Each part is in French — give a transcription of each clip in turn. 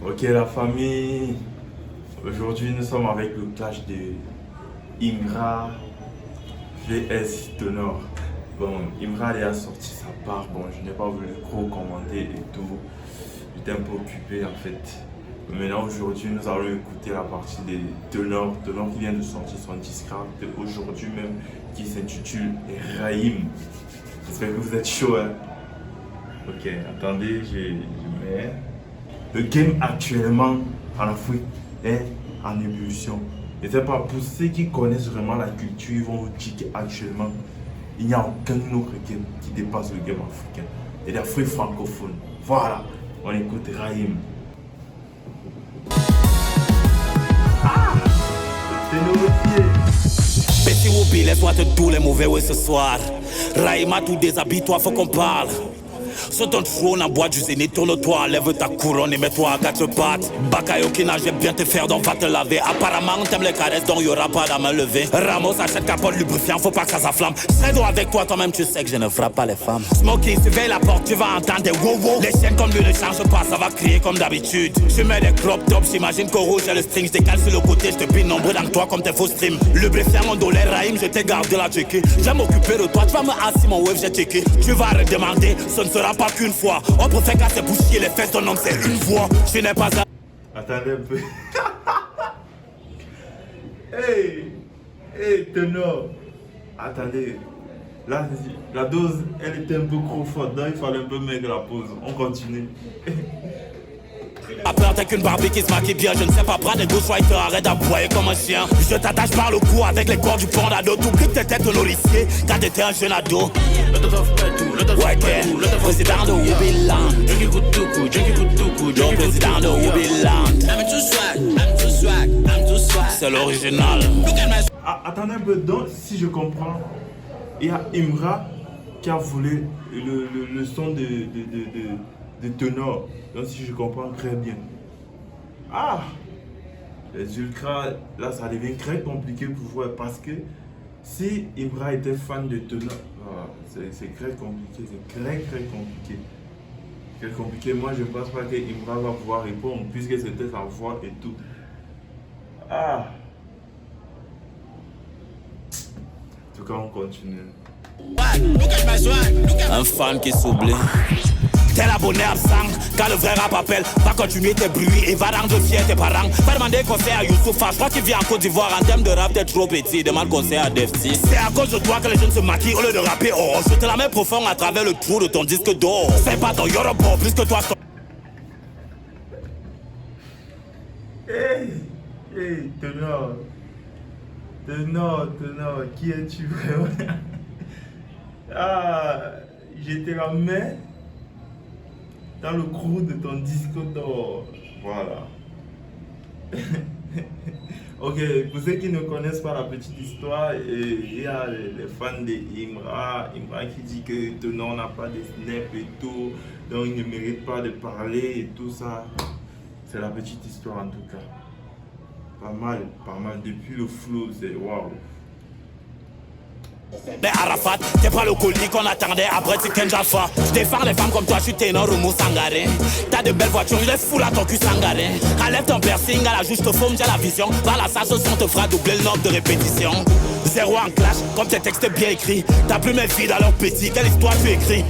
Ok la famille, aujourd'hui nous sommes avec le clash de Imra vs Tenor. Bon, Imra a sorti sa part, bon je n'ai pas voulu trop commenter et tout, j'étais un peu occupé en fait. Maintenant aujourd'hui nous allons écouter la partie de Tenor qui vient de sortir son disque aujourd'hui même qui s'intitule Raïm. J'espère que vous êtes chaud hein. Ok, attendez, je mets... Le game actuellement en Afrique est en ébullition. Et c'est pas pour ceux qui connaissent vraiment la culture, ils vont vous dire qu'actuellement, il n'y a aucun autre game qui dépasse le game africain. Et l'Afrique francophone. Voilà, on écoute Raïm. Ah, c'est nouveau. Petit Whoopi, laisse-moi te tous les mauvais ouais ce soir. Raïm a tout déshabille-toi, faut qu'on parle. Sur ton trône en bois du zénith, tourne-toi, lève ta couronne et mets-toi à quatre pattes. Bakayo Kina, j'aime bien te faire, donc va te laver. Apparemment, t'aimes les caresses, donc y'aura pas la main levée. Ramos achète capote lubrifiant, faut pas que ça s'afflamme. Sedo avec toi, toi-même, tu sais que je ne frappe pas les femmes. Smokey, surveille la porte, tu vas entendre des wow-wow. Les chiennes comme lui ne changent pas, ça va crier comme d'habitude. Je mets des crop tops, j'imagine qu'au rouge, j'ai le string. Je décale sur le côté, je te pine nombreux dans toi comme tes faux streams. Lubrifiant mon dollar, Raïm, je t'ai gardé la checker. Je vais m'occuper de toi, tu vas me assis mon wave, j'ai checké. Tu vas redemander, ce ne sera pas qu'une fois. On préfère casser bouchier les fesses, ton nom c'est une voix. Je n'ai pas à... Attendez un peu. Hey, Tenor. Attendez. Là, la dose, elle était un peu trop forte, donc il fallait un peu mettre la pause. On continue. Après t'es qu'une Barbie qui se maquille bien, je ne sais pas prendre des ghostwriters, arrête d'aboyer comme un chien. Je t'attache par le cou avec les corps du pont d'ado. T'oublies que t'étais un nourricier quand t'étais un jeune ado. Ouais, président de Wubiland. Donc président de Wubiland. C'est l'original. Ah, attendez un peu, donc si je comprends, il y a Imra qui a volé le son de Tenor. Donc si je comprends très bien. Ah, les ultras, là ça devient très compliqué pour voir parce que si Imra était fan de Tenor, c'est très compliqué, c'est très compliqué. Très compliqué. Moi je ne pense pas que Imra va pouvoir répondre puisque c'était sa voix et tout. Ah. En tout cas on continue. Un fan qui s'oublie. T'es l'abonné absent, quand le vrai rap appelle. Va continuer tes bruits et va rendre fier tes parents. Va demander conseil à Youssoufa, je crois qu'il vit en Côte d'Ivoire. En termes de rap, t'es trop petit, demande conseil à Defty. C'est à cause de toi que les jeunes se maquillent au lieu de rapper. Oh, je te la mets profond à travers le trou de ton disque d'or. C'est pas ton Yorobo, plus que toi. Hey, Tenor, qui es-tu vraiment? Ah, j'étais la main dans le creux de ton disque d'or. Voilà. Ok, pour ceux qui ne connaissent pas la petite histoire, il y a les fans de Imra qui dit que Tenor n'a pas de snap et tout, donc il ne mérite pas de parler et tout ça. C'est la petite histoire en tout cas. Pas mal. Depuis le flow, c'est waouh. Mais Arafat, t'es pas le colis qu'on attendait, après c'est Ken Jaffa. Je défends les femmes comme toi, je suis Tenor ou Moussangaré. T'as de belles voitures, je les fous là ton cul sangaré. Enlève ton piercing, à la juste forme, j'ai la vision. Par la salle, ce son te fera doubler le nombre de répétitions. Zéro en clash, comme tes textes bien écrits. T'as plus mes filles dans leur petit, quelle histoire tu écris?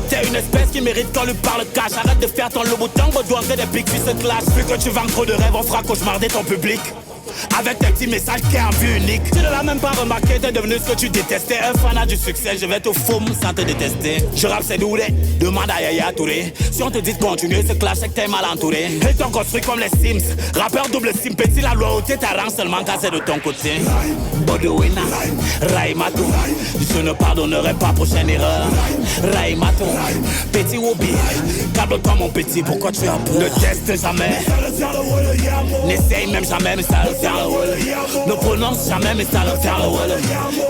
T'es une espèce qui mérite qu'on lui parle cash. Arrête de faire ton lobotango, doit entrer des pics qui se clashent. Vu que tu vends trop de rêves, on fera cauchemarder ton public. Avec tes petits messages qui est en vue unique. Tu ne l'as même pas remarqué, t'es devenu ce que tu détestais. Un fanat du succès, je vais te foumer sans te détester. Je rappe c'est doux, demande à Yaya Touré. Si on te dit de continuer ce clash, c'est que t'es mal entouré. Ils t'ont construit comme les Sims. Rappeur double sim, petit la loyauté t'arrange seulement quand c'est de ton côté. Bodouina, Raïmato. Je ne pardonnerai pas prochaine erreur. Raïmato, petit Whoopi. Calme-toi mon petit, pourquoi tu as peur? Ne teste jamais. N'essaye même jamais, mais ça le fait. faire le wall. Ne prononce jamais mais ça le faire le wall.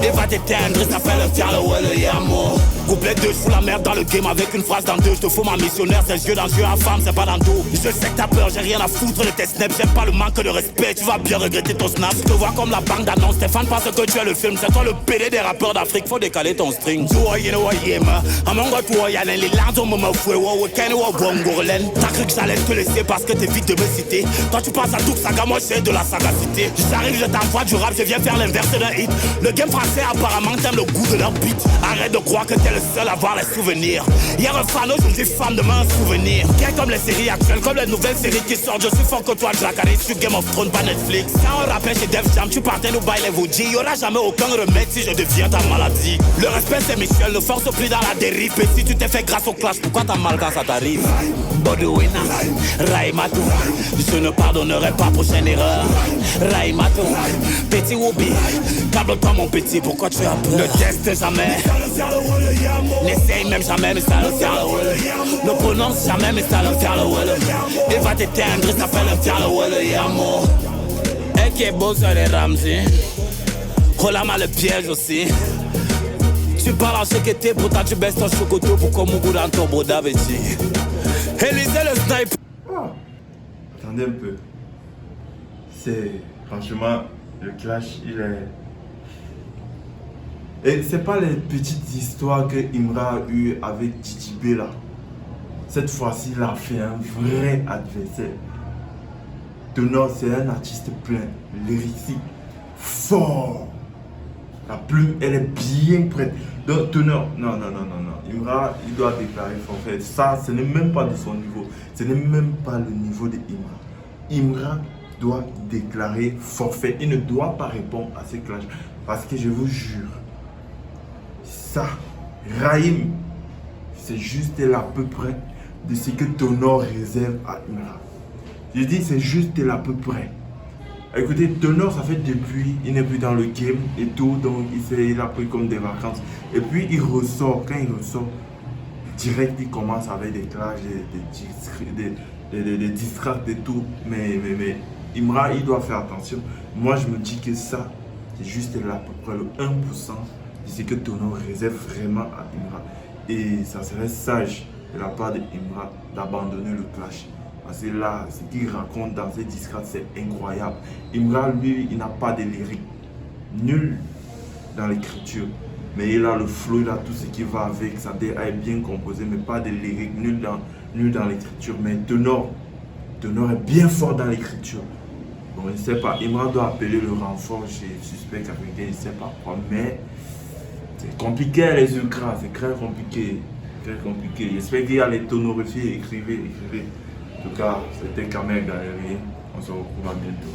Et va t'éteindre, ça fait le faire le wall. Yamo. Couplet 2, je fous la merde dans le game avec une phrase dans deux. Je te fous ma missionnaire, c'est yeux dans yeux à femme, c'est pas dans le dos. Je sais que t'as peur, j'ai rien à foutre de tes snaps. J'aime pas le manque de respect, tu vas bien regretter ton snap. Je te vois comme la banque d'annonce, Stéphane pense que tu es le film. C'est toi le PD des rappeurs d'Afrique, faut décaler ton string. Tu vois, you know what, yeah, man. Amongo, tu vois, y'en a les larmes, on me fouet, wow, ken, wow, bongourlen. T'as cru que j'allais te laisser parce que t'évites de me citer. Toi, tu penses à tout saga, moi, j'ai de la sagacité. J'arrive, je t'envoie du rap, je viens faire l'inverse d'un hit. Le game français, apparemment, t'aimes le goût de leur beat. Arrête de croire que t'es le seul à voir les souvenirs. Hier un fan, aujourd'hui fan, demain un souvenir. Bien comme les séries actuelles, comme les nouvelles séries qui sortent. Je suis fort que toi, Jack, allez sur Game of Thrones, pas Netflix. Quand on rappelle chez Def Jam, tu partais nous bailler vous dire. Y'aura jamais aucun remède si je deviens ta maladie. Le respect c'est Michel, ne force plus dans la dérive. Et si tu t'es fait grâce au clash, pourquoi t'as mal quand ça t'arrive? Bodouina, Raimatou, je ne pardonnerai pas prochaine erreur. Raimatou, petit Woubi, câble-toi mon petit, pourquoi tu as peur? Ne teste jamais, n'essaye même jamais, mais ça le faire le wall. Ne prononce jamais, mais ça le faire le wall. Et va t'éteindre, ça fait le faire le wall, yamo. Et qui est beau sur les Ramsey. Rolama le piège aussi. Tu parles en chequeté, pourtant tu baisses ton chocoto pour qu'on mouille dans ton beau d'Aveti. Élisez le sniper. Oh. Attendez un peu. C'est franchement le clash, il est. Et c'est pas les petites histoires que Imra a eues avec Titi B là. Cette fois-ci, il a fait un vrai adversaire. Tenor, c'est un artiste plein, lyrici, fort. La plume, elle est bien prête. Donc, Tenor, non. Imra, il doit déclarer forfait. Ça, ce n'est même pas de son niveau. Ce n'est même pas le niveau de Imra. Imra doit déclarer forfait. Il ne doit pas répondre à ces clashs. Parce que je vous jure, ça, Raïm, c'est juste à peu près de ce que Tenor réserve à Imra. Je dis, c'est juste à peu près. Écoutez, Tenor, ça fait depuis, il n'est plus dans le game et tout, donc il a pris comme des vacances. Et puis il ressort, quand il ressort, direct il commence avec des clashs, des distracts et tout. Mais Imra, il doit faire attention. Moi, je me dis que ça, c'est juste à peu près le 1% de ce que Tenor réserve vraiment à Imra. Et ça serait sage de la part de Imra d'abandonner le clash. Parce que là, ce qu'il raconte dans ses discrets, c'est incroyable. Imra, lui, il n'a pas de lyrique. Nul dans l'écriture. Mais il a le flow, il a tout ce qui va avec. Sa DA est bien composé, mais pas de lyrique. Nul dans l'écriture. Mais Tenor est bien fort dans l'écriture. Bon, je ne sais pas. Imra doit appeler le renfort chez Suspect Africain. Je ne sais pas quoi. Mais c'est compliqué les ultras. C'est très compliqué. Très compliqué. J'espère qu'il y a les tonorifiés. Écrivez. En tout cas, c'était Kamel Galerie. On se retrouve à bientôt.